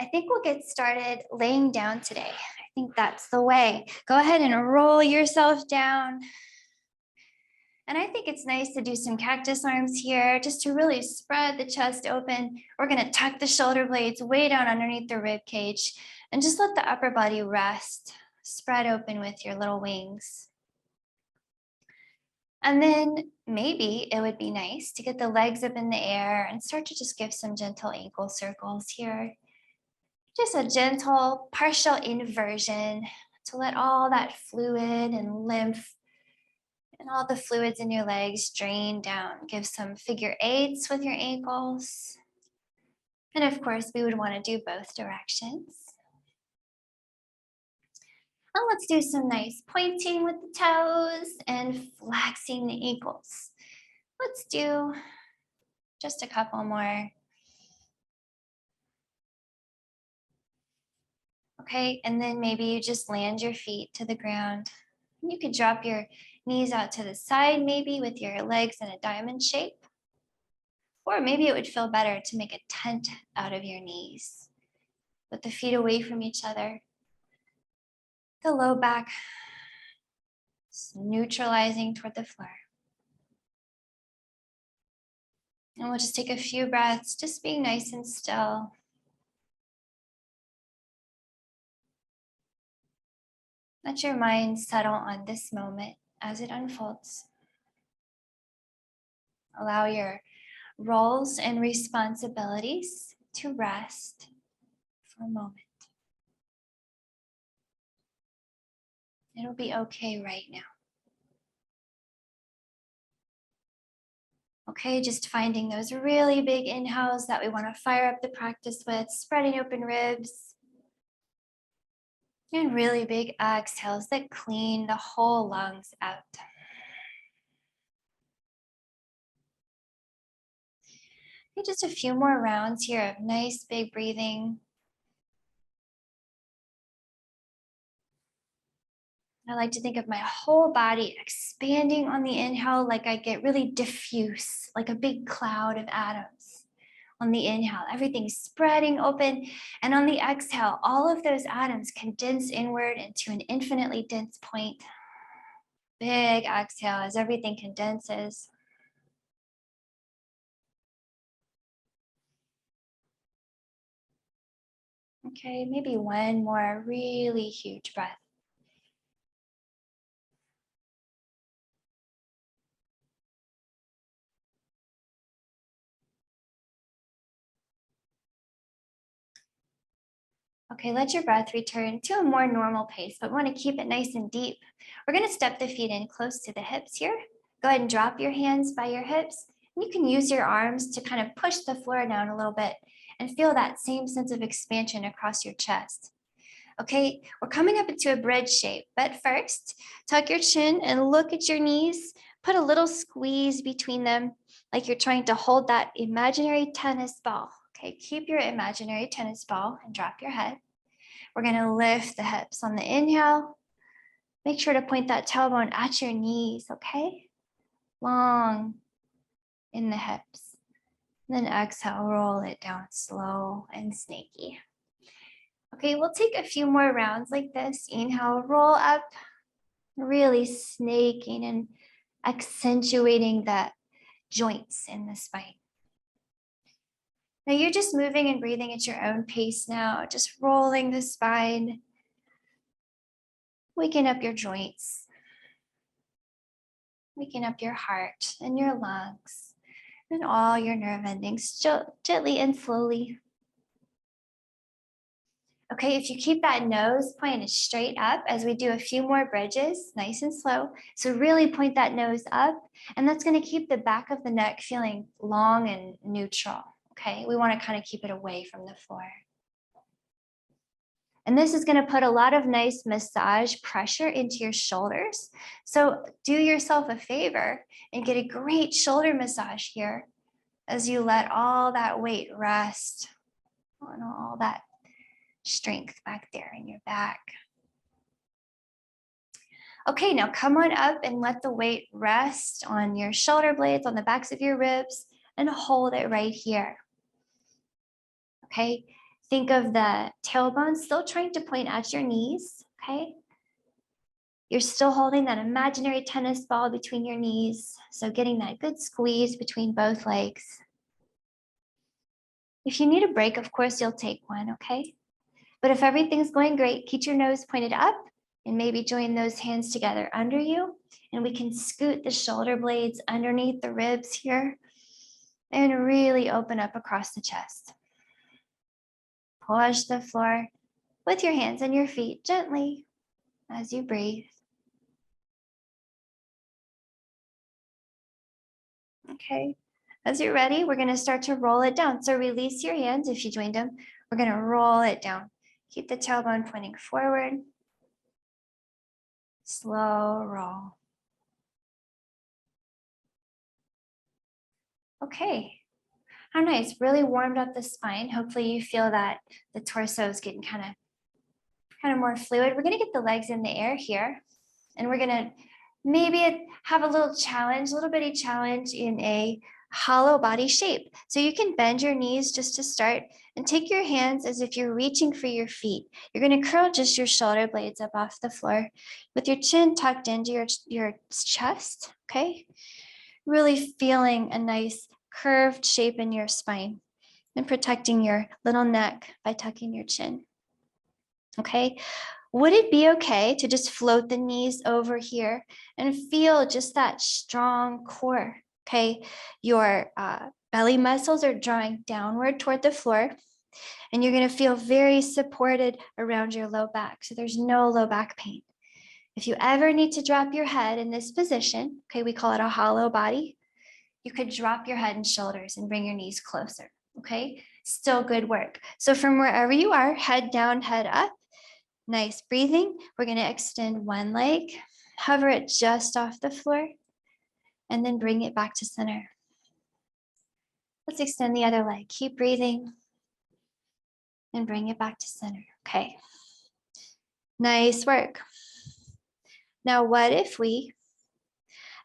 I think we'll get started laying down today. I think that's the way. Go ahead and roll yourself down. And I think it's nice to do some cactus arms here, just to really spread the chest open. We're gonna tuck the shoulder blades way down underneath the rib cage and just let the upper body rest, spread open with your little wings. And then maybe it would be nice to get the legs up in the air and start to just give some gentle ankle circles here. Just a gentle partial inversion to let all that fluid and lymph and all the fluids in your legs drain down. Give some figure eights with your ankles. And of course, we would want to do both directions. And let's do some nice pointing with the toes and flexing the ankles. Let's do just a couple more. Okay, and then maybe you just land your feet to the ground. You could drop your knees out to the side, maybe with your legs in a diamond shape. Or maybe it would feel better to make a tent out of your knees with the feet away from each other. The low back neutralizing toward the floor. And we'll just take a few breaths, just being nice and still. Let your mind settle on this moment as it unfolds. Allow your roles and responsibilities to rest for a moment. It'll be okay right now. Okay, just finding those really big inhales that we want to fire up the practice with, spreading open ribs. And really big exhales that clean the whole lungs out. Okay, just a few more rounds here of nice big breathing. I like to think of my whole body expanding on the inhale, like I get really diffuse, like a big cloud of atoms. On the inhale, everything's spreading open. And on the exhale, all of those atoms condense inward into an infinitely dense point. Big exhale as everything condenses. Okay, maybe one more really huge breath. Okay, let your breath return to a more normal pace, but want to keep it nice and deep. We're going to step the feet in close to the hips here. Go ahead and drop your hands by your hips. And you can use your arms to kind of push the floor down a little bit and feel that same sense of expansion across your chest. Okay, we're coming up into a bridge shape, but first, tuck your chin and look at your knees. Put a little squeeze between them, like you're trying to hold that imaginary tennis ball. Okay, keep your imaginary tennis ball and drop your head. We're gonna lift the hips on the inhale. Make sure to point that tailbone at your knees, okay? Long in the hips. Then exhale, roll it down slow and snaky. Okay, we'll take a few more rounds like this. Inhale, roll up, really snaking and accentuating the joints in the spine. Now you're just moving and breathing at your own pace now, just rolling the spine, waking up your joints, waking up your heart and your lungs and all your nerve endings gently and slowly. Okay, if you keep that nose pointed straight up as we do a few more bridges, nice and slow. So really point that nose up, and that's going to keep the back of the neck feeling long and neutral. Okay, we want to kind of keep it away from the floor. And this is going to put a lot of nice massage pressure into your shoulders. So do yourself a favor and get a great shoulder massage here as you let all that weight rest on all that strength back there in your back. Okay, now come on up and let the weight rest on your shoulder blades, on the backs of your ribs, and hold it right here. Okay, Think of the tailbone still trying to point at your knees, okay? You're still holding that imaginary tennis ball between your knees. So getting that good squeeze between both legs. If you need a break, of course, you'll take one, okay? But if everything's going great, keep your nose pointed up and maybe join those hands together under you. And we can scoot the shoulder blades underneath the ribs here and really open up across the chest. Push the floor with your hands and your feet gently as you breathe. Okay, as you're ready, we're gonna start to roll it down. So release your hands if you joined them. We're gonna roll it down. Keep the tailbone pointing forward. Slow roll. Okay, how nice, really warmed up the spine. Hopefully you feel that the torso is getting kind of more fluid. We're gonna get the legs in the air here, and we're gonna maybe have a little bitty challenge in a hollow body shape. So you can bend your knees just to start and take your hands as if you're reaching for your feet. You're gonna curl just your shoulder blades up off the floor with your chin tucked into your chest, okay? Really feeling a nice curved shape in your spine and protecting your little neck by tucking your chin, okay? Would it be okay to just float the knees over here and feel just that strong core, okay? Your belly muscles are drawing downward toward the floor, and you're gonna feel very supported around your low back, so there's no low back pain. If you ever need to drop your head in this position, okay, we call it a hollow body, you could drop your head and shoulders and bring your knees closer, okay? Still good work. So from wherever you are, head down, head up. Nice breathing. We're gonna extend one leg, hover it just off the floor, and then bring it back to center. Let's extend the other leg. Keep breathing and bring it back to center. Okay. Nice work. Now, what if we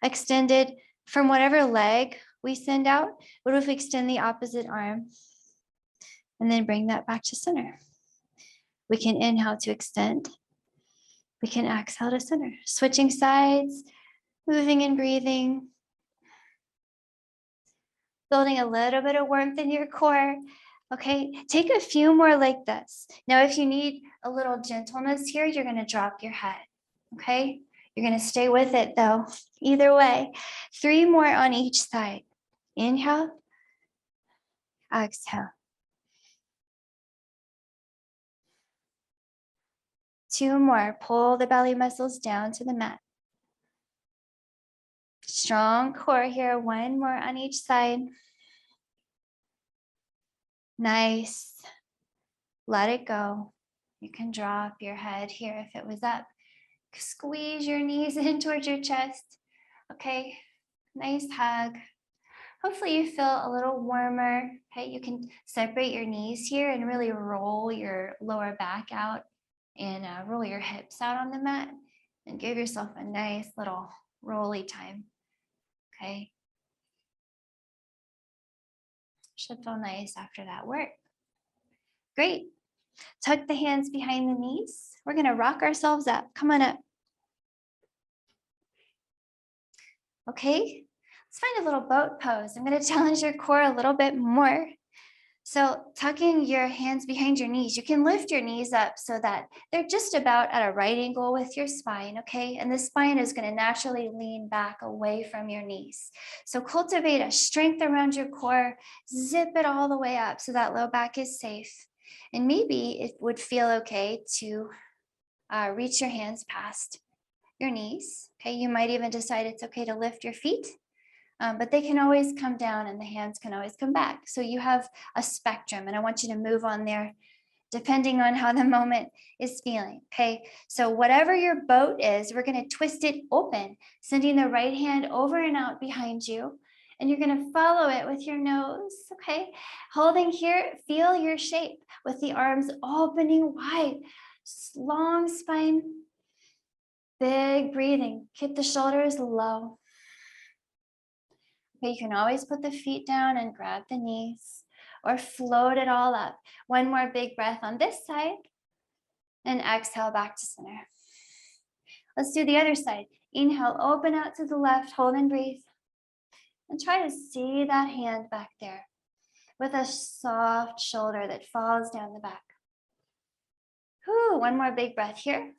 extended from whatever leg we send out? What if we extend the opposite arm and then bring that back to center? We can inhale to extend. We can exhale to center. Switching sides, moving and breathing. Building a little bit of warmth in your core. Okay, take a few more like this. Now, if you need a little gentleness here, you're gonna drop your head, okay? You're gonna stay with it though, either way. 3 more on each side. Inhale, exhale. 2 more, pull the belly muscles down to the mat. Strong core here, 1 more on each side. Nice. Let it go. You can drop your head here if it was up. Squeeze your knees in towards your chest. Okay, nice hug. Hopefully you feel a little warmer. Okay, you can separate your knees here and really roll your lower back out and roll your hips out on the mat and give yourself a nice little rolly time. Okay. Should feel nice after that work. Great. Tuck the hands behind the knees. We're gonna rock ourselves up. Come on up. Okay, let's find a little boat pose. I'm gonna challenge your core a little bit more. So tucking your hands behind your knees, you can lift your knees up so that they're just about at a right angle with your spine, okay? And the spine is gonna naturally lean back away from your knees. So cultivate a strength around your core, zip it all the way up so that low back is safe. And maybe it would feel okay to reach your hands past your knees, okay? You might even decide it's okay to lift your feet. But they can always come down and the hands can always come back. So you have a spectrum and I want you to move on there depending on how the moment is feeling, okay? So whatever your boat is, we're gonna twist it open, sending the right hand over and out behind you. And you're gonna follow it with your nose, okay? Holding here, feel your shape with the arms opening wide, long spine, big breathing. Keep the shoulders low. Okay, you can always put the feet down and grab the knees. or float it all up. One more big breath on this side, and exhale back to center. Let's do the other side. Inhale, open out to the left, hold and breathe. And try to see that hand back there with a soft shoulder that falls down the back. Whew, one more big breath here.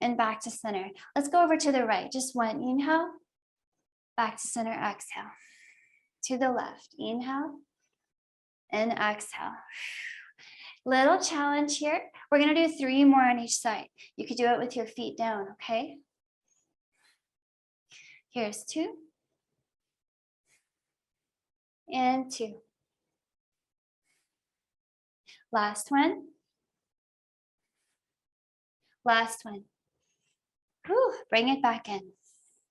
And back to center. Let's go over to the right. Just one inhale, back to center, exhale. To the left, inhale and exhale. Little challenge here. We're gonna do 3 more on each side. You could do it with your feet down, okay? Here's 2. And 2. Last one. Last one. Whew, bring it back in.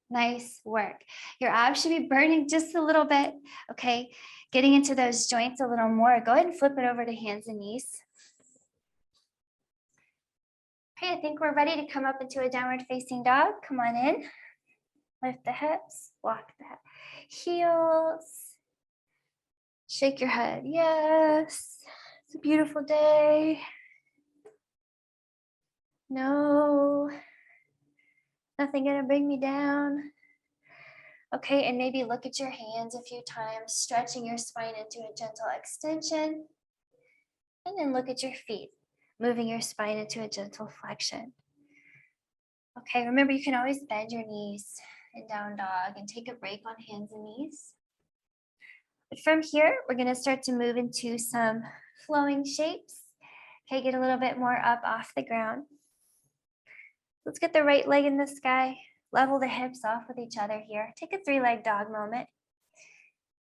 Nice work. Your abs should be burning just a little bit, okay? Getting into those joints a little more. Go ahead and flip it over to hands and knees. Okay, I think we're ready to come up into a downward facing dog. Come on in. Lift the hips, walk the heels. Shake your head. Yes, it's a beautiful day. No, nothing gonna bring me down. Okay, and maybe look at your hands a few times, stretching your spine into a gentle extension. And then look at your feet, moving your spine into a gentle flexion. Okay, remember you can always bend your knees in down dog and take a break on hands and knees. But from here, we're gonna start to move into some flowing shapes. Okay, get a little bit more up off the ground. Let's get the right leg in the sky. Level the hips off with each other here. Take a 3-leg dog moment.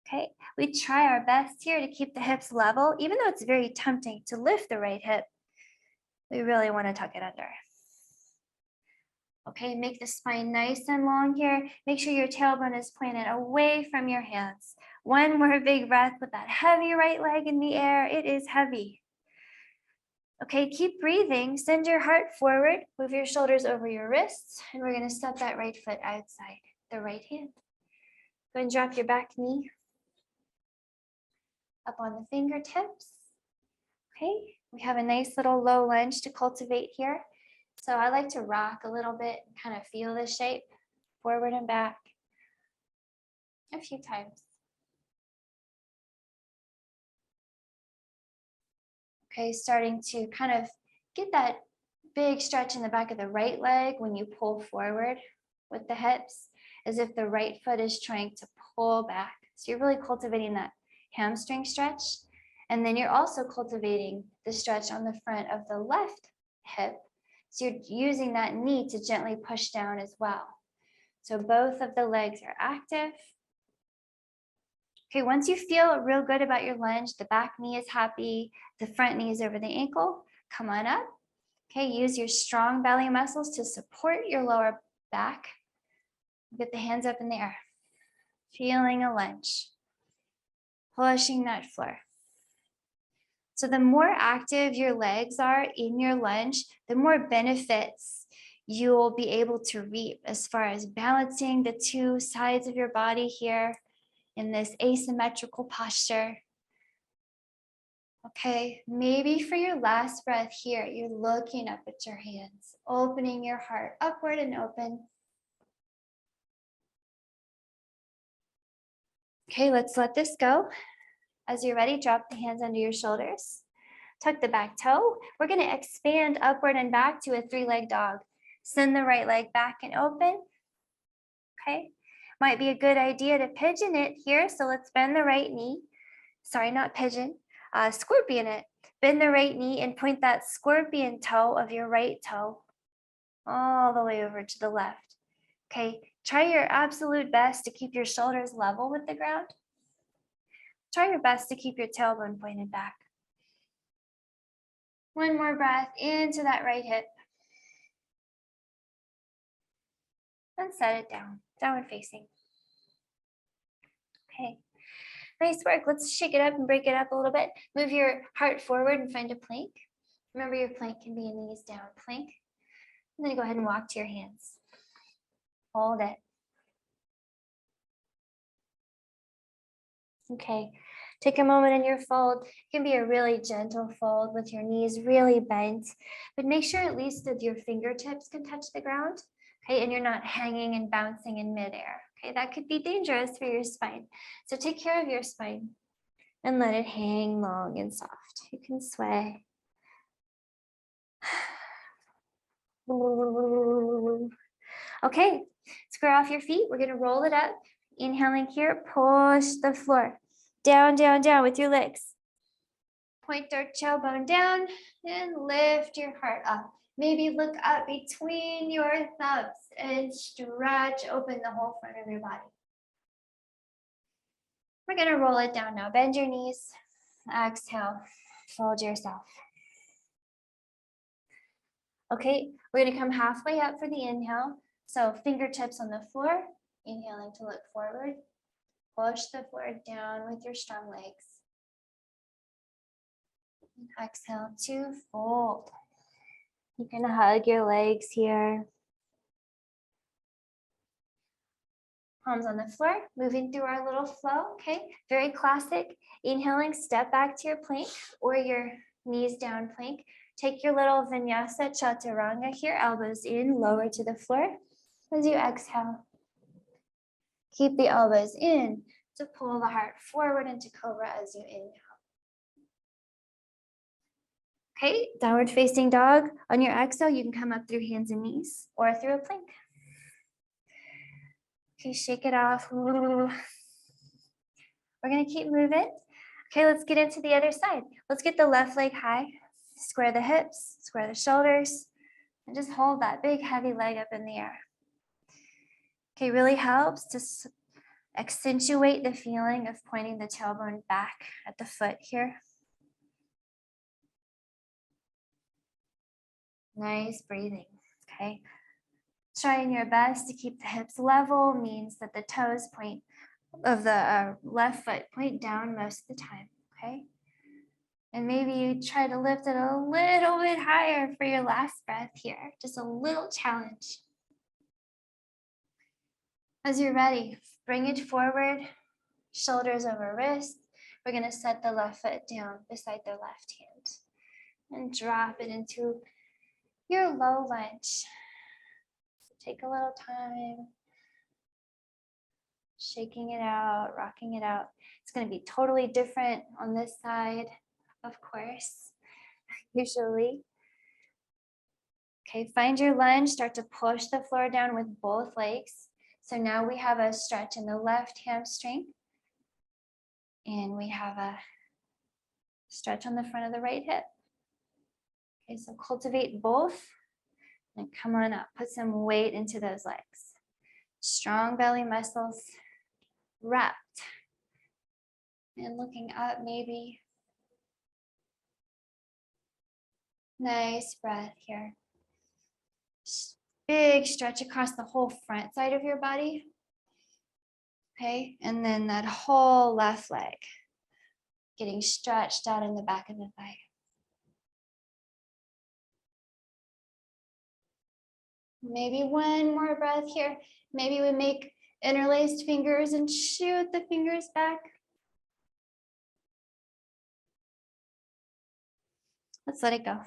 Okay, we try our best here to keep the hips level, even though it's very tempting to lift the right hip. We really want to tuck it under. Okay, make the spine nice and long here. Make sure your tailbone is pointed away from your hands. One more big breath with that heavy right leg in the air. It is heavy. Okay, keep breathing. Send your heart forward. Move your shoulders over your wrists. And we're going to step that right foot outside the right hand. Go and drop your back knee up on the fingertips. Okay, we have a nice little low lunge to cultivate here. So I like to rock a little bit and kind of feel the shape forward and back a few times. Okay, starting to kind of get that big stretch in the back of the right leg when you pull forward with the hips, as if the right foot is trying to pull back. So you're really cultivating that hamstring stretch. And then you're also cultivating the stretch on the front of the left hip. So you're using that knee to gently push down as well. So both of the legs are active. Okay, once you feel real good about your lunge, the back knee is happy, the front knee is over the ankle, come on up. Okay, use your strong belly muscles to support your lower back. Get the hands up in the air. Feeling a lunge. Pushing that floor. So the more active your legs are in your lunge, the more benefits you'll be able to reap as far as balancing the 2 sides of your body here in this asymmetrical posture. Okay, maybe for your last breath here, you're looking up at your hands, opening your heart upward and open. Okay, let's let this go. As you're ready, drop the hands under your shoulders. Tuck the back toe. We're going to expand upward and back to a 3-leg dog. Send the right leg back and open. Okay, might be a good idea to pigeon it here. So let's bend the right knee. Sorry, not pigeon. Scorpion it. Bend the right knee and point that scorpion toe of your right toe all the way over to the left. Okay, try your absolute best to keep your shoulders level with the ground. Try your best to keep your tailbone pointed back. One more breath into that right hip. And set it down, downward facing. Okay, nice work. Let's shake it up and break it up a little bit. Move your heart forward and find a plank. Remember your plank can be a knees down plank. And then go ahead and walk to your hands. Hold it. Okay, Take a moment in your fold. It can be a really gentle fold with your knees really bent, but make sure at least that your fingertips can touch the ground, okay? And you're not hanging and bouncing in midair, okay? That could be dangerous for your spine. So take care of your spine and let it hang long and soft. You can sway. Okay, square off your feet. We're gonna roll it up. Inhaling here, push the floor. Down, down, down with your legs. Point your tailbone down and lift your heart up. Maybe look up between your thumbs and stretch open the whole front of your body. We're gonna roll it down now. Bend your knees. Exhale, fold yourself. Okay, we're gonna come halfway up for the inhale. So fingertips on the floor, inhaling to look forward. Push the floor down with your strong legs. And exhale to fold. You can hug your legs here. Palms on the floor, moving through our little flow, okay? Very classic. Inhaling, step back to your plank or your knees down plank. Take your little vinyasa chaturanga here, elbows in, lower to the floor. As you exhale, keep the elbows in to pull the heart forward into cobra as you inhale. Okay, downward facing dog. On your exhale, you can come up through hands and knees or through a plank. Okay, shake it off. We're gonna keep moving. Okay, let's get into the other side. Let's get the left leg high. Square the hips, square the shoulders, and just hold that big heavy leg up in the air. Okay, really helps to accentuate the feeling of pointing the tailbone back at the foot here. Nice breathing, okay? Trying your best to keep the hips level means that the toes point of the left foot point down most of the time, okay? And maybe you try to lift it a little bit higher for your last breath here, just a little challenge. As you're ready, bring it forward, shoulders over wrist. We're gonna set the left foot down beside the left hand and drop it into your low lunge. Take a little time, shaking it out, rocking it out. It's gonna be totally different on this side, of course, usually. Okay, find your lunge, start to push the floor down with both legs. So now we have a stretch in the left hamstring, and we have a stretch on the front of the right hip. Okay, so cultivate both and come on up. Put some weight into those legs. Strong belly muscles wrapped. And looking up maybe. Nice breath here. Big stretch across the whole front side of your body. Okay, and then that whole left leg getting stretched out in the back of the thigh. Maybe one more breath here. Maybe we make interlaced fingers and shoot the fingers back. Let's let it go.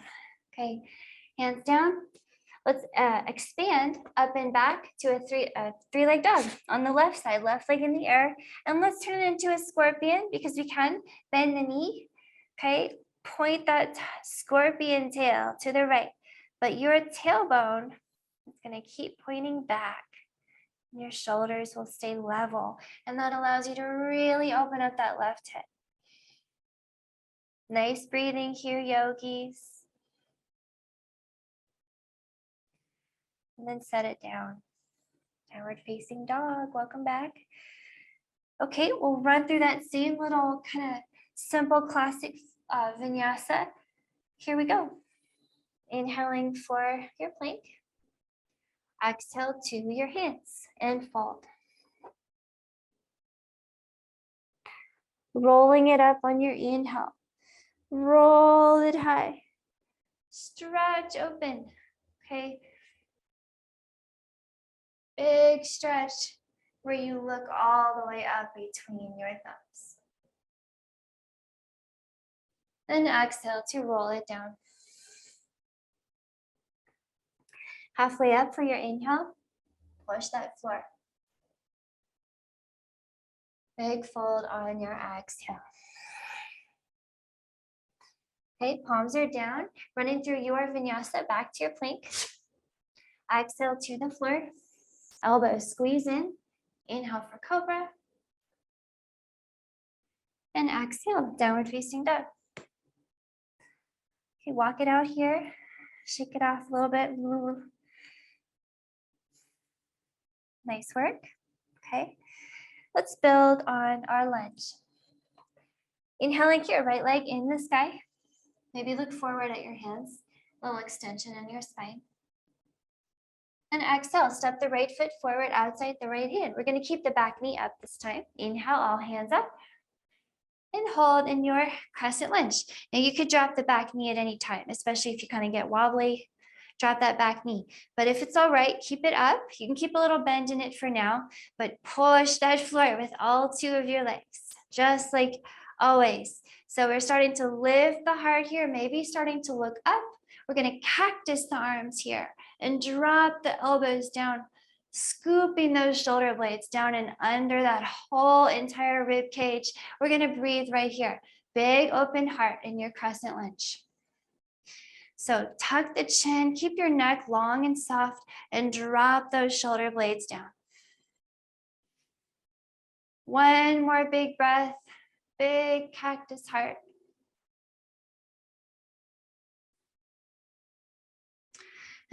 Okay, hands down. Let's expand up and back to a three-leg dog on the left side, left leg in the air. And let's turn it into a scorpion because we can. Bend the knee, okay? Point that scorpion tail to the right. But your tailbone is gonna keep pointing back. Your shoulders will stay level. And that allows you to really open up that left hip. Nice breathing here, yogis. And then set it down. Downward facing dog, welcome back. Okay, we'll run through that same little kind of simple classic vinyasa. Here we go. Inhaling for your plank. Exhale to your hands and fold. Rolling it up on your inhale. Roll it high. Stretch open, okay? Big stretch where you look all the way up between your thumbs. And exhale to roll it down. Halfway up for your inhale, push that floor. Big fold on your exhale. Okay, palms are down, running through your vinyasa back to your plank. Exhale to the floor. Elbows squeeze in. Inhale for cobra. And exhale, downward facing dog. Okay, walk it out here. Shake it off a little bit. Nice work. Okay, let's build on our lunge. Inhaling here, right leg in the sky. Maybe look forward at your hands. Little extension in your spine. And exhale, step the right foot forward outside the right hand. We're going to keep the back knee up this time. Inhale, all hands up. And hold in your crescent lunge. Now you could drop the back knee at any time, especially if you kind of get wobbly. Drop that back knee. But if it's all right, keep it up. You can keep a little bend in it for now, but push that floor with all two of your legs, just like always. So we're starting to lift the heart here, maybe starting to look up. We're going to cactus the arms here and drop the elbows down, scooping those shoulder blades down and under that whole entire rib cage. We're going to breathe right here. Big open heart in your crescent lunge. So tuck the chin, keep your neck long and soft, and drop those shoulder blades down. One more big breath, big cactus heart.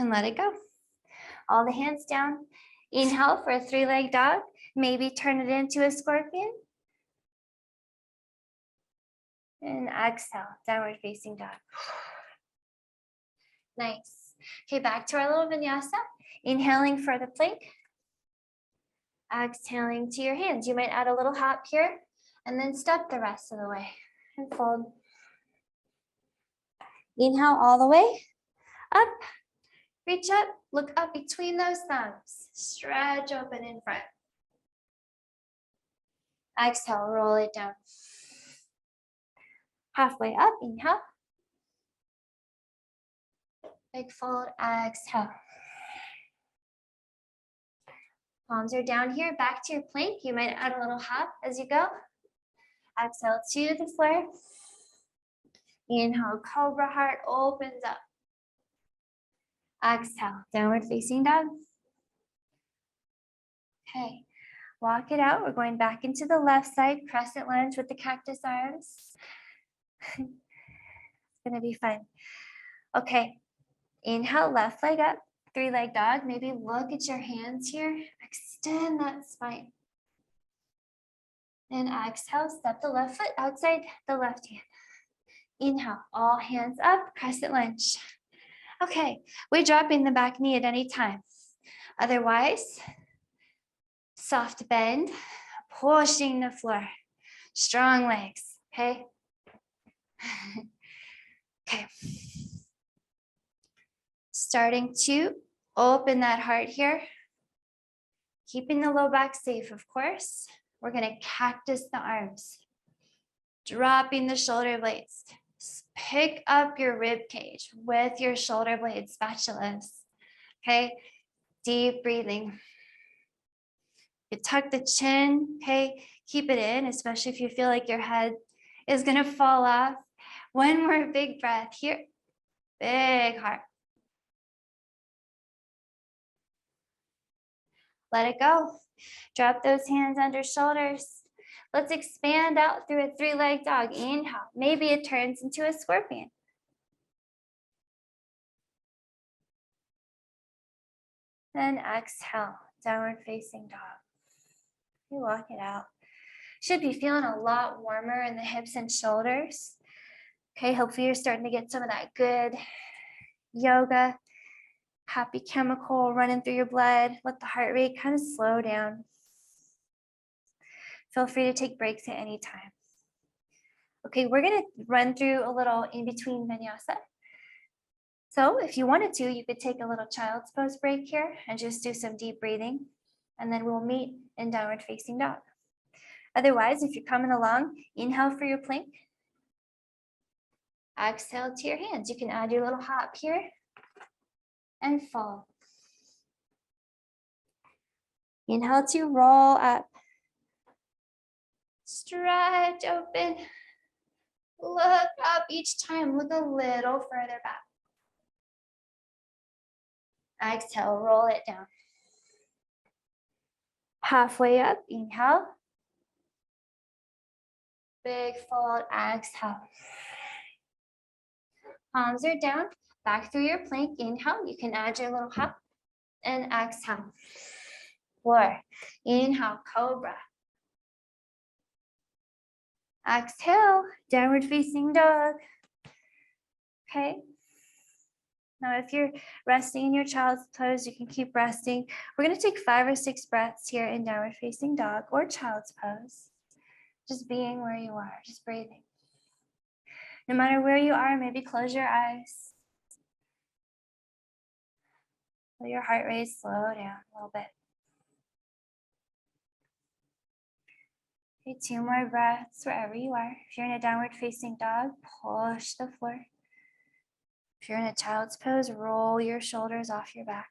And let it go. All the hands down. Inhale for a three-legged dog. Maybe turn it into a scorpion. And exhale, downward facing dog. Nice. Okay, back to our little vinyasa. Inhaling for the plank. Exhaling to your hands. You might add a little hop here and then step the rest of the way and fold. Inhale all the way up. Reach up, look up between those thumbs. Stretch open in front. Exhale, roll it down. Halfway up, inhale. Big fold, exhale. Palms are down here, back to your plank. You might add a little hop as you go. Exhale to the floor. Inhale, cobra heart opens up. Exhale, downward facing dog. Okay, walk it out. We're going back into the left side, crescent lunge with the cactus arms. It's gonna be fun. Okay, inhale, left leg up, three-leg dog. Maybe look at your hands here. Extend that spine. And exhale, step the left foot outside the left hand. Inhale, all hands up, crescent lunge. Okay, we're dropping the back knee at any time. Otherwise, soft bend, pushing the floor. Strong legs, okay? Okay. Starting to open that heart here. Keeping the low back safe, of course. We're gonna cactus the arms. Dropping the shoulder blades. Pick up your rib cage with your shoulder blade spatulas. Okay, deep breathing. You tuck the chin, okay? Keep it in, especially if you feel like your head is gonna fall off. One more big breath here. Big heart. Let it go. Drop those hands under shoulders. Let's expand out through a three-legged dog. Inhale. Maybe it turns into a scorpion. Then exhale, downward facing dog. You walk it out. Should be feeling a lot warmer in the hips and shoulders. Okay, hopefully you're starting to get some of that good yoga, happy chemical running through your blood. Let the heart rate kind of slow down. Feel free to take breaks at any time. Okay, we're gonna run through a little in between vinyasa. So if you wanted to, you could take a little child's pose break here and just do some deep breathing, and then we'll meet in downward facing dog. Otherwise, if you're coming along, inhale for your plank. Exhale to your hands. You can add your little hop here and fall. Inhale to roll up. Stretch open. Look up each time. Look a little further back. Exhale, roll it down. Halfway up, inhale. Big fold, exhale. Palms are down, back through your plank. Inhale, you can add your little hop and exhale. 4, inhale, cobra. Exhale, downward facing dog. Okay. Now, if you're resting in your child's pose, you can keep resting. We're going to take 5 or 6 breaths here in downward facing dog or child's pose. Just being where you are, just breathing. No matter where you are, maybe close your eyes. Let your heart rate slow down a little bit. Okay, 2 more breaths wherever you are. If you're in a downward facing dog, push the floor. If you're in a child's pose, roll your shoulders off your back.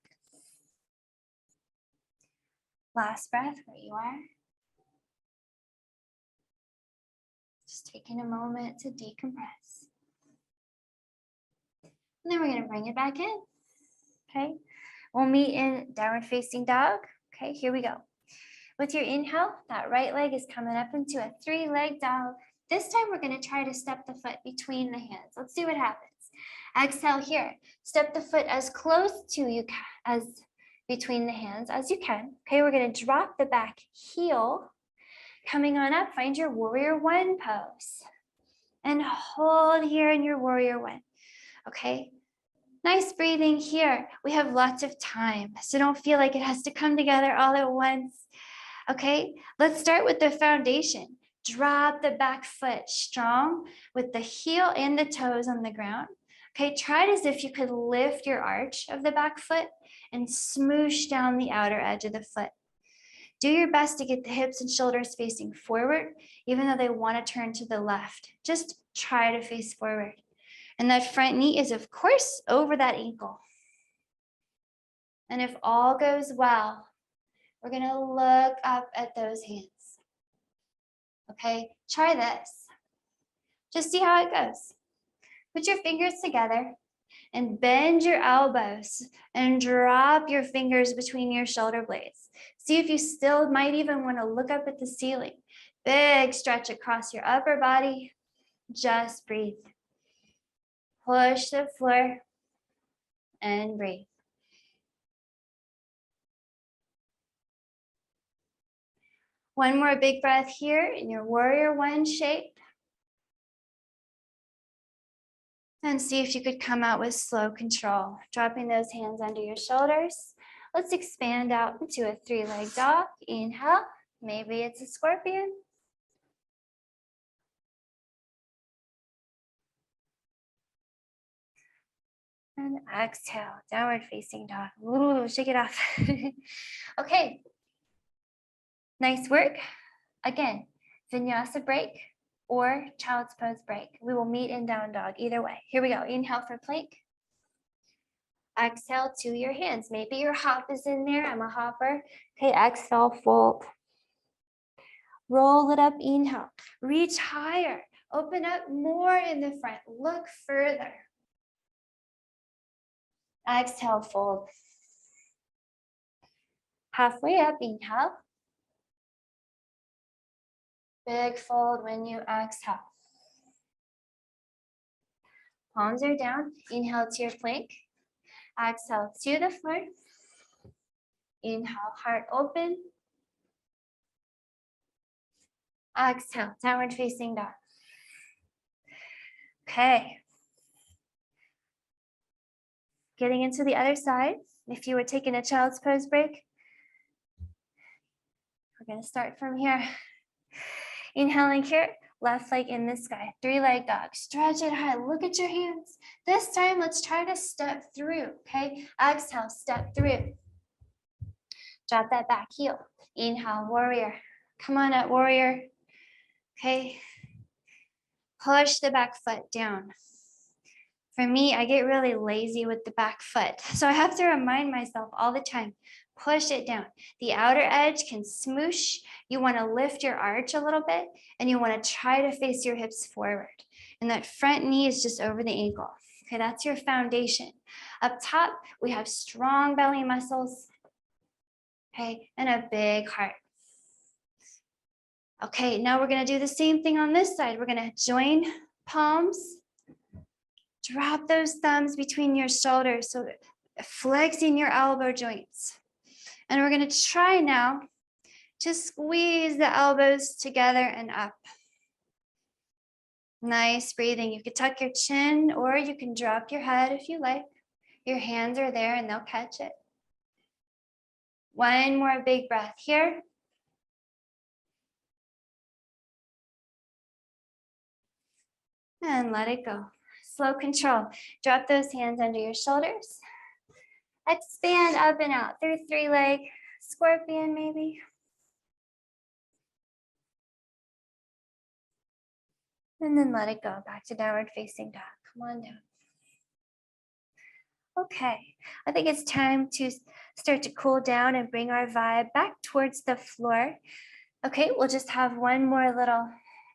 Last breath where you are. Just taking a moment to decompress. And then we're going to bring it back in. Okay, we'll meet in downward facing dog. Okay, here we go. With your inhale, that right leg is coming up into a 3-leg dog. This time we're going to try to step the foot between the hands. Let's see what happens. Exhale here. Step the foot as close to you as between the hands as you can. Okay, we're going to drop the back heel. Coming on up, find your warrior 1 pose. And hold here in your warrior 1. Okay, nice breathing here. We have lots of time, so don't feel like it has to come together all at once. Okay, let's start with the foundation. Drop the back foot strong with the heel and the toes on the ground. Okay, try it as if you could lift your arch of the back foot and smoosh down the outer edge of the foot. Do your best to get the hips and shoulders facing forward, even though they want to turn to the left. Just try to face forward. And that front knee is, of course, over that ankle. And if all goes well, we're going to look up at those hands. Okay, try this. Just see how it goes. Put your fingers together and bend your elbows and drop your fingers between your shoulder blades. See if you still might even want to look up at the ceiling. Big stretch across your upper body. Just breathe. Push the floor and breathe. One more big breath here in your warrior 1 shape. And see if you could come out with slow control, dropping those hands under your shoulders. Let's expand out into a 3-leg dog. Inhale, maybe it's a scorpion. And exhale, downward facing dog. Ooh, shake it off. Okay, nice work. Again, vinyasa break or child's pose break. We will meet in down dog either way. Here we go. Inhale for plank. Exhale to your hands. Maybe your hop is in there. I'm a hopper. Okay, exhale, fold. Roll it up, inhale. Reach higher. Open up more in the front. Look further. Exhale, fold. Halfway up, inhale. Big fold when you exhale. Palms are down. Inhale to your plank. Exhale to the floor. Inhale, heart open. Exhale, downward facing dog. Okay. Getting into the other side. If you were taking a child's pose break, we're going to start from here. Inhaling here, left leg in the sky, 3-leg dog. Stretch it high, look at your hands. This time, let's try to step through, okay? Exhale, step through. Drop that back heel. Inhale, warrior. Come on up, warrior. Okay. Push the back foot down. For me, I get really lazy with the back foot. So I have to remind myself all the time, push it down. The outer edge can smoosh. You want to lift your arch a little bit and you want to try to face your hips forward. And that front knee is just over the ankle. Okay, that's your foundation. Up top, we have strong belly muscles, okay, and a big heart. Okay, now we're gonna do the same thing on this side. We're gonna join palms, drop those thumbs between your shoulders, so flexing your elbow joints. And we're gonna try now to squeeze the elbows together and up. Nice breathing. You could tuck your chin or you can drop your head if you like. Your hands are there and they'll catch it. One more big breath here. And let it go. Slow control. Drop those hands under your shoulders. Expand up and out through 3-leg scorpion maybe. And then let it go back to downward facing dog. Come on down. Okay, I think it's time to start to cool down and bring our vibe back towards the floor. Okay, we'll just have one more little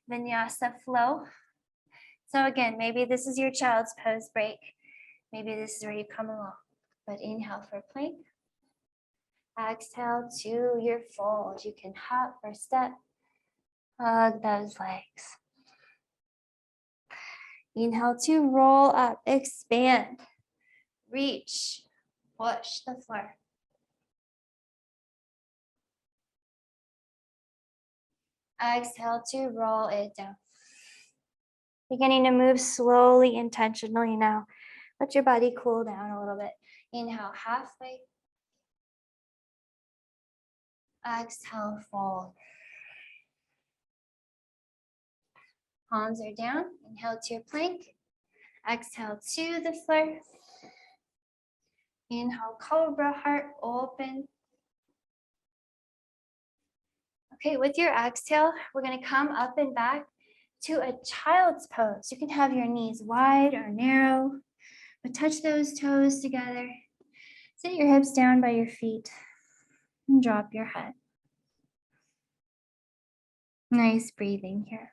vinyasa flow. So again, maybe this is your child's pose break. Maybe this is where you come along. But inhale for plank. Exhale to your fold. You can hop or step. Hug those legs. Inhale to roll up, expand, reach, push the floor. Exhale to roll it down. Beginning to move slowly, intentionally now. Let your body cool down a little bit. Inhale, halfway. Exhale, fold. Palms are down. Inhale to your plank. Exhale to the floor. Inhale, cobra, heart open. Okay, with your exhale, we're going to come up and back to a child's pose. You can have your knees wide or narrow, but touch those toes together. Sit your hips down by your feet and drop your head. Nice breathing here.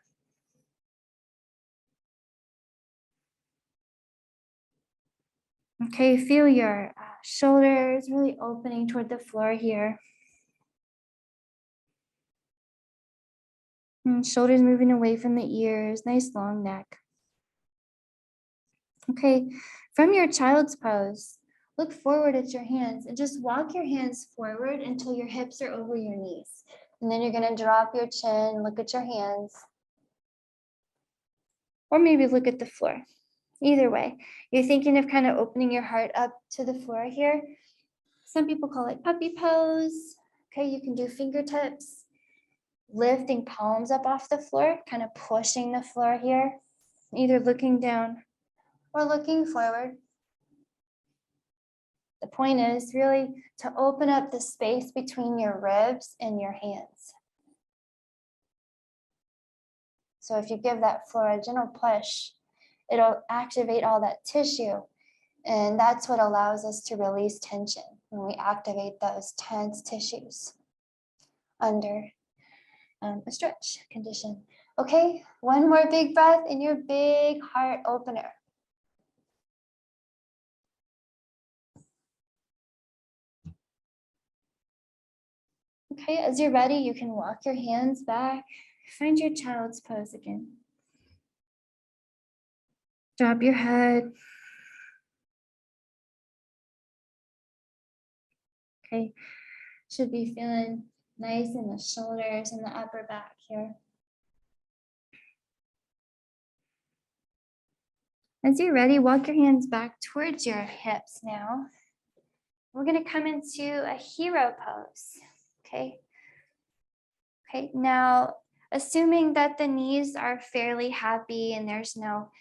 Okay, feel your shoulders really opening toward the floor here. And shoulders moving away from the ears, nice long neck. Okay, from your child's pose, look forward at your hands and just walk your hands forward until your hips are over your knees. And then you're gonna drop your chin, look at your hands. Or maybe look at the floor. Either way, you're thinking of kind of opening your heart up to the floor here. Some people call it puppy pose. Okay, you can do fingertips, lifting palms up off the floor, kind of pushing the floor here, either looking down or looking forward. The point is really to open up the space between your ribs and your hands. So if you give that floor a gentle push, it'll activate all that tissue. And that's what allows us to release tension when we activate those tense tissues under a stretch condition. Okay, one more big breath in your big heart opener. Okay, as you're ready, you can walk your hands back. Find your child's pose again. Drop your head. Okay, should be feeling nice in the shoulders and the upper back here. As you're ready, walk your hands back towards your hips now. We're gonna come into a hero pose, okay? Okay, now, assuming that the knees are fairly happy and there's no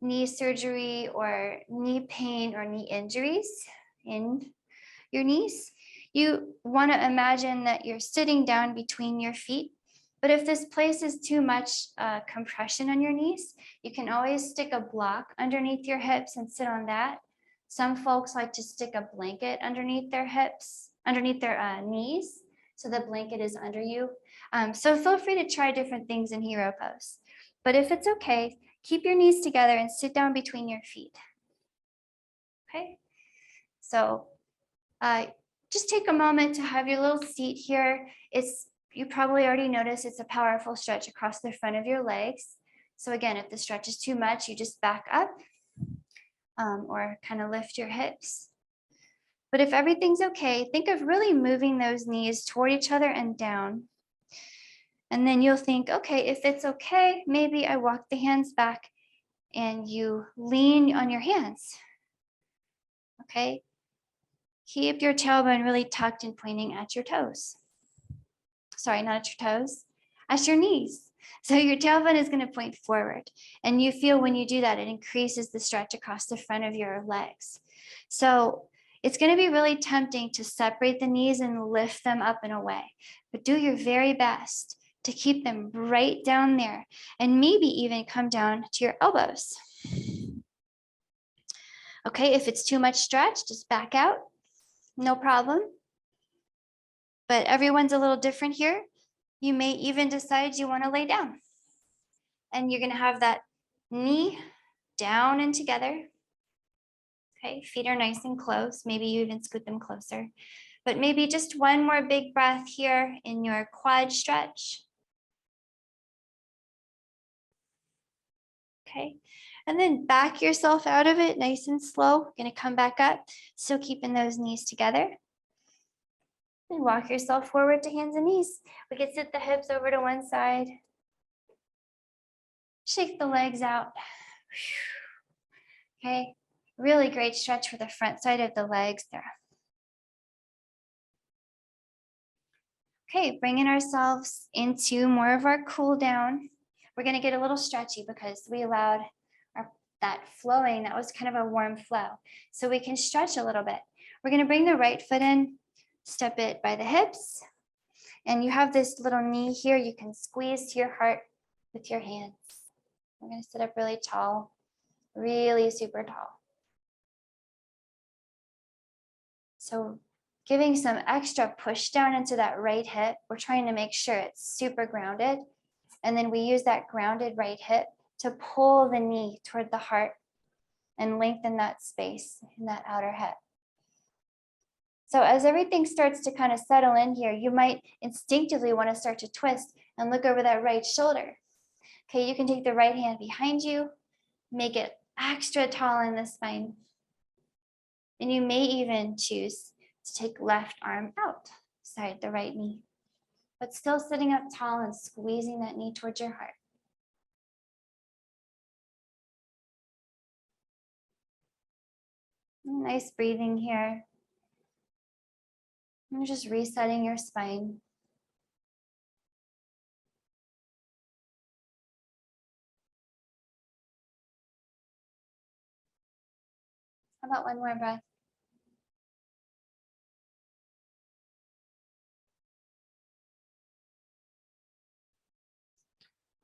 knee surgery or knee pain or knee injuries in your knees, you wanna imagine that you're sitting down between your feet, But if this places too much compression on your knees, you can always stick a block underneath your hips and sit on that. Some folks like to stick a blanket underneath their hips, underneath their knees, so the blanket is under you. So feel free to try different things in hero pose. But if it's okay, keep your knees together and sit down between your feet. Okay, so just take a moment to have your little seat here. You probably already noticed it's a powerful stretch across the front of your legs. So again, if the stretch is too much, you just back up or kind of lift your hips. But if everything's okay, think of really moving those knees toward each other and down. And then you'll think, okay, if it's okay, maybe I walk the hands back and you lean on your hands. Okay. Keep your tailbone really tucked and pointing at your toes. Sorry, not at your toes, at your knees. So your tailbone is going to point forward. And you feel when you do that, it increases the stretch across the front of your legs. So it's going to be really tempting to separate the knees and lift them up and away. But do your very best to keep them right down there and maybe even come down to your elbows. Okay, if it's too much stretch, just back out. No problem. But everyone's a little different here. You may even decide you want to lay down. And you're going to have that knee down and together. Okay, feet are nice and close. Maybe you even scoot them closer. But maybe just one more big breath here in your quad stretch. Okay, and then back yourself out of it nice and slow. Going to come back up. So keeping those knees together. And walk yourself forward to hands and knees. We can sit the hips over to one side. Shake the legs out. Okay, really great stretch for the front side of the legs there. Okay, bringing ourselves into more of our cool down. We're going to get a little stretchy because we allowed that flowing. That was kind of a warm flow. So we can stretch a little bit. We're going to bring the right foot in, step it by the hips. And you have this little knee here. You can squeeze to your heart with your hands. We're going to sit up really tall, really super tall. So giving some extra push down into that right hip. We're trying to make sure it's super grounded. And then we use that grounded right hip to pull the knee toward the heart and lengthen that space in that outer hip. So as everything starts to kind of settle in here, you might instinctively want to start to twist and look over that right shoulder. Okay, you can take the right hand behind you, make it extra tall in the spine. And you may even choose to take left arm outside the right knee, but still sitting up tall and squeezing that knee towards your heart. Nice breathing here. And just resetting your spine. How about one more breath?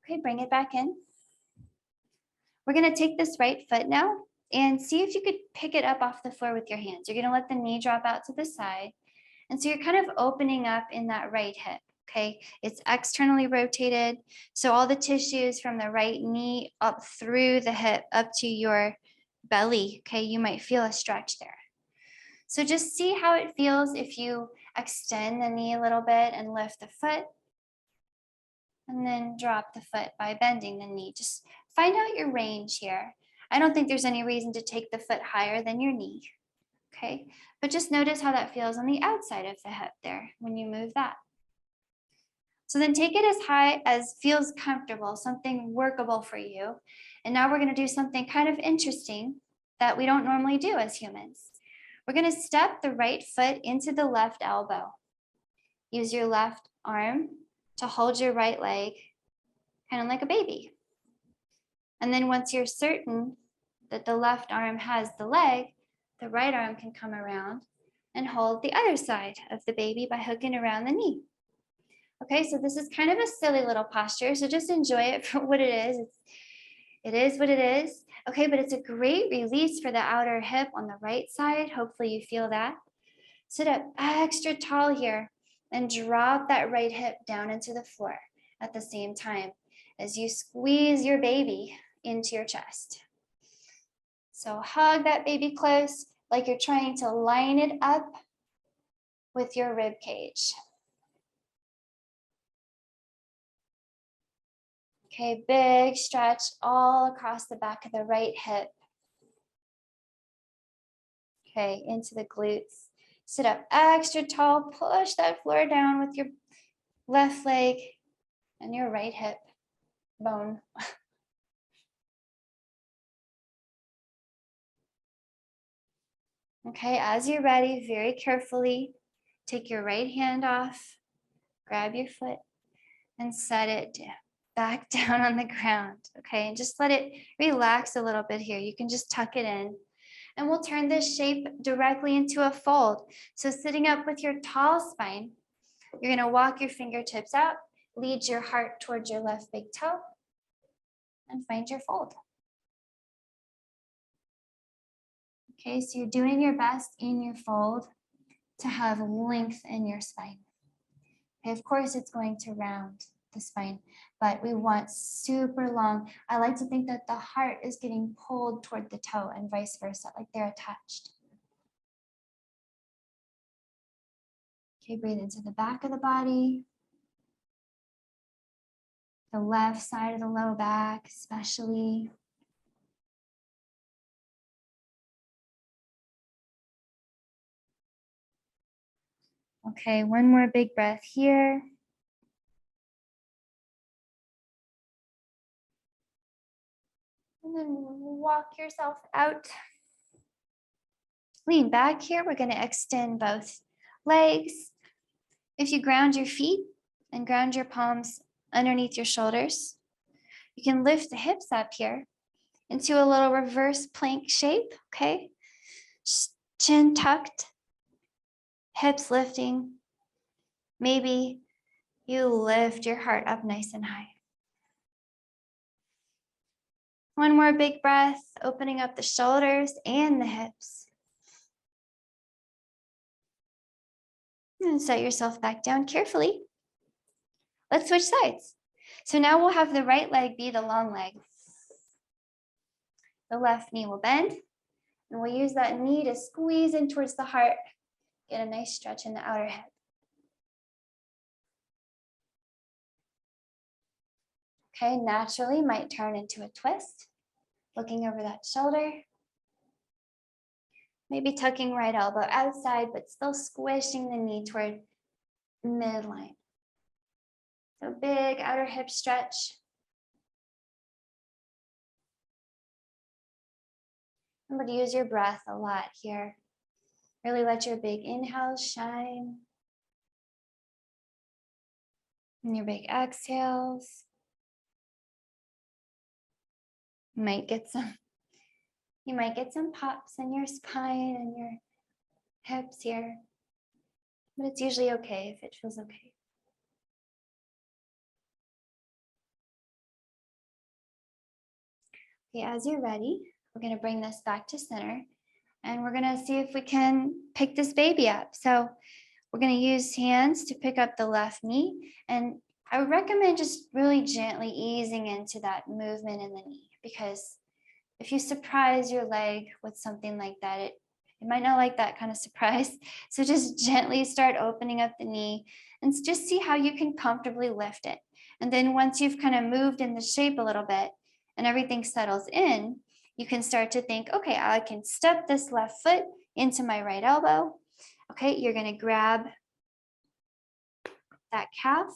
Okay, bring it back in. We're going to take this right foot now and see if you could pick it up off the floor with your hands. You're going to let the knee drop out to the side. And so you're kind of opening up in that right hip. Okay, it's externally rotated. So all the tissues from the right knee up through the hip, up to your belly. Okay, you might feel a stretch there. So just see how it feels if you extend the knee a little bit and lift the foot. And then drop the foot by bending the knee. Just find out your range here. I don't think there's any reason to take the foot higher than your knee. Okay, but just notice how that feels on the outside of the hip there when you move that. So then take it as high as feels comfortable, something workable for you. And now we're going to do something kind of interesting that we don't normally do as humans. We're going to step the right foot into the left elbow. Use your left arm to hold your right leg, kind of like a baby. And then once you're certain that the left arm has the leg, the right arm can come around and hold the other side of the baby by hooking around the knee. Okay, so this is kind of a silly little posture, so just enjoy it for what it is. It is what it is. Okay, but it's a great release for the outer hip on the right side. Hopefully you feel that. Sit up extra tall here and drop that right hip down into the floor at the same time as you squeeze your baby into your chest. So hug that baby close like you're trying to line it up with your rib cage. Okay, big stretch all across the back of the right hip. Okay, into the glutes. Sit up extra tall, push that floor down with your left leg and your right hip bone. Okay, as you're ready, very carefully, take your right hand off, grab your foot, and set it back down on the ground. Okay, and just let it relax a little bit here. You can just tuck it in. And we'll turn this shape directly into a fold. So sitting up with your tall spine, you're gonna walk your fingertips out, lead your heart towards your left big toe, and find your fold. Okay, so you're doing your best in your fold to have length in your spine. Okay, of course, it's going to round the spine, but we want super long. I like to think that the heart is getting pulled toward the toe and vice versa, like they're attached. Okay, breathe into the back of the body, the left side of the low back, especially. Okay, one more big breath here. And then walk yourself out. Lean back here. We're going to extend both legs. If you ground your feet and ground your palms underneath your shoulders, you can lift the hips up here into a little reverse plank shape, okay? Chin tucked, hips lifting. Maybe you lift your heart up nice and high. One more big breath, opening up the shoulders and the hips. And set yourself back down carefully. Let's switch sides. So now we'll have the right leg be the long leg. The left knee will bend, and we'll use that knee to squeeze in towards the heart. Get a nice stretch in the outer hip. Okay, naturally might turn into a twist, looking over that shoulder. Maybe tucking right elbow outside, but still squishing the knee toward midline. So big outer hip stretch. Remember to use your breath a lot here. Really let your big inhales shine. And your big exhales. You might get some pops in your spine and your hips here, but it's usually okay if it feels okay. Okay, as you're ready, we're going to bring this back to center and we're going to see if we can pick this baby up. So we're going to use hands to pick up the left knee, and I would recommend just really gently easing into that movement in the knee, because if you surprise your leg with something like that, it might not like that kind of surprise. So just gently start opening up the knee and just see how you can comfortably lift it. And then once you've kind of moved in the shape a little bit and everything settles in, you can start to think, okay, I can step this left foot into my right elbow. Okay, you're going to grab that calf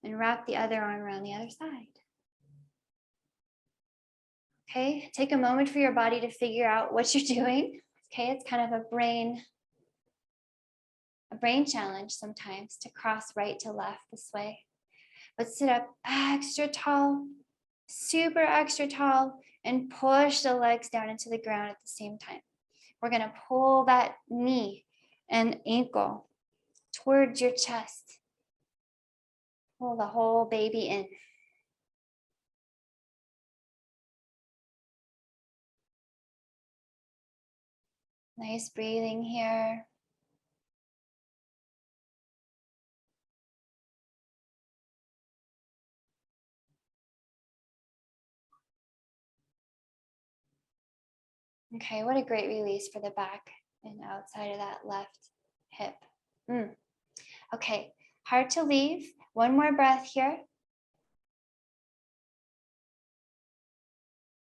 and wrap the other arm around the other side. Okay, take a moment for your body to figure out what you're doing. Okay, it's kind of a brain challenge sometimes to cross right to left this way. But sit up extra tall, super extra tall, and push the legs down into the ground at the same time. We're gonna pull that knee and ankle towards your chest. Pull the whole baby in. Nice breathing here. Okay, what a great release for the back and outside of that left hip. Okay, hard to leave. One more breath here.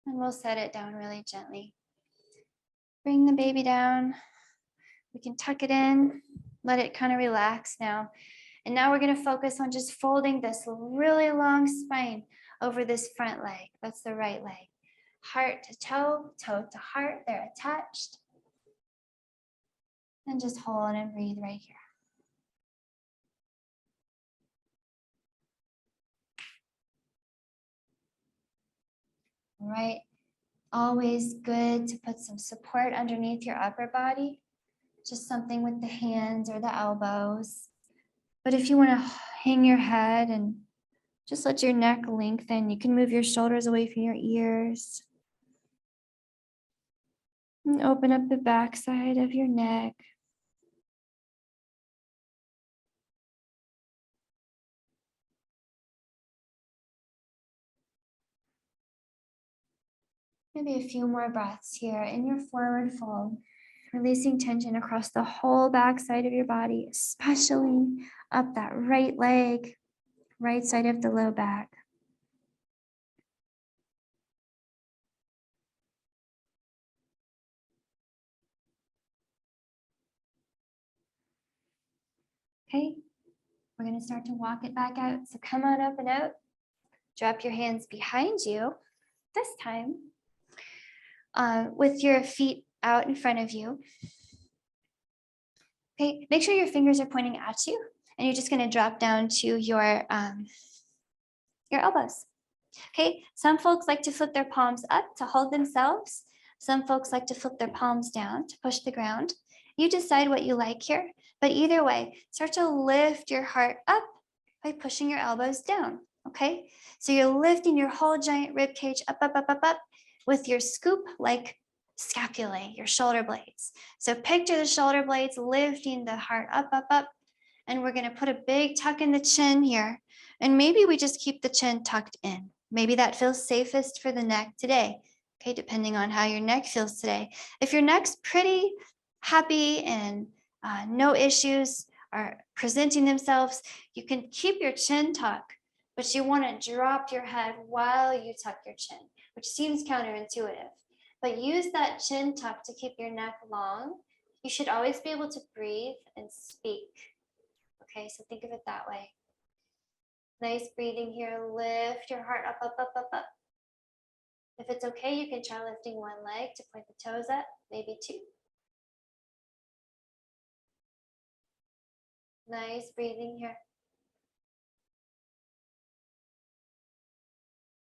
And we'll set it down really gently. Bring the baby down. We can tuck it in, let it kind of relax now. And now we're going to focus on just folding this really long spine over this front leg. That's the right leg. Heart to toe, toe to heart, they're attached. And just hold and breathe right here. All right. Always good to put some support underneath your upper body. Just something with the hands or the elbows. But if you want to hang your head and just let your neck lengthen, you can move your shoulders away from your ears. And open up the back side of your neck. Maybe a few more breaths here in your forward fold, releasing tension across the whole back side of your body, especially up that right leg, right side of the low back. Okay, we're going to start to walk it back out. So come on up and out. Drop your hands behind you this time with your feet out in front of you. Okay, make sure your fingers are pointing at you, and you're just going to drop down to your elbows. Okay, some folks like to flip their palms up to hold themselves. Some folks like to flip their palms down to push the ground. You decide what you like here, but either way, start to lift your heart up by pushing your elbows down, okay? So you're lifting your whole giant rib cage up, up, up, up, up with your scoop like scapulae, your shoulder blades. So picture the shoulder blades lifting the heart up, up, up, and we're gonna put a big tuck in the chin here. And maybe we just keep the chin tucked in. Maybe that feels safest for the neck today, okay, depending on how your neck feels today. If your neck's pretty happy and no issues are presenting themselves, you can keep your chin tuck, but you want to drop your head while you tuck your chin, which seems counterintuitive. But use that chin tuck to keep your neck long. You should always be able to breathe and speak. Okay, so think of it that way. Nice breathing here. Lift your heart up, up, up, up, up. If it's okay, you can try lifting one leg to point the toes up, maybe two. Nice breathing here.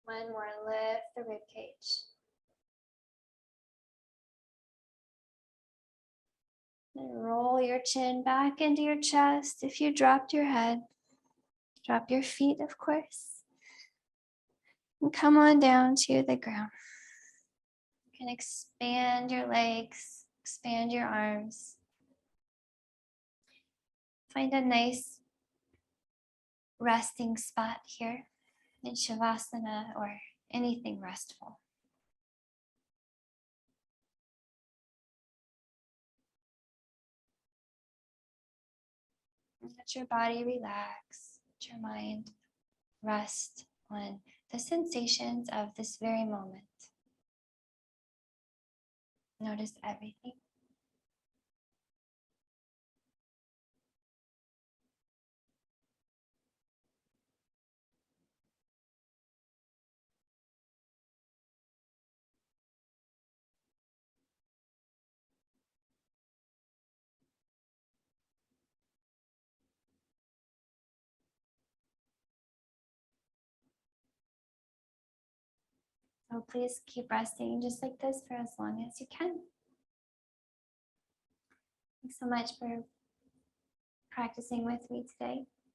One more, lift the rib cage. And roll your chin back into your chest. If you dropped your head, drop your feet, of course. And come on down to the ground. You can expand your legs, expand your arms. Find a nice resting spot here in Savasana or anything restful. Let your body relax, let your mind rest on the sensations of this very moment. Notice everything. So please keep resting just like this for as long as you can. Thanks so much for practicing with me today.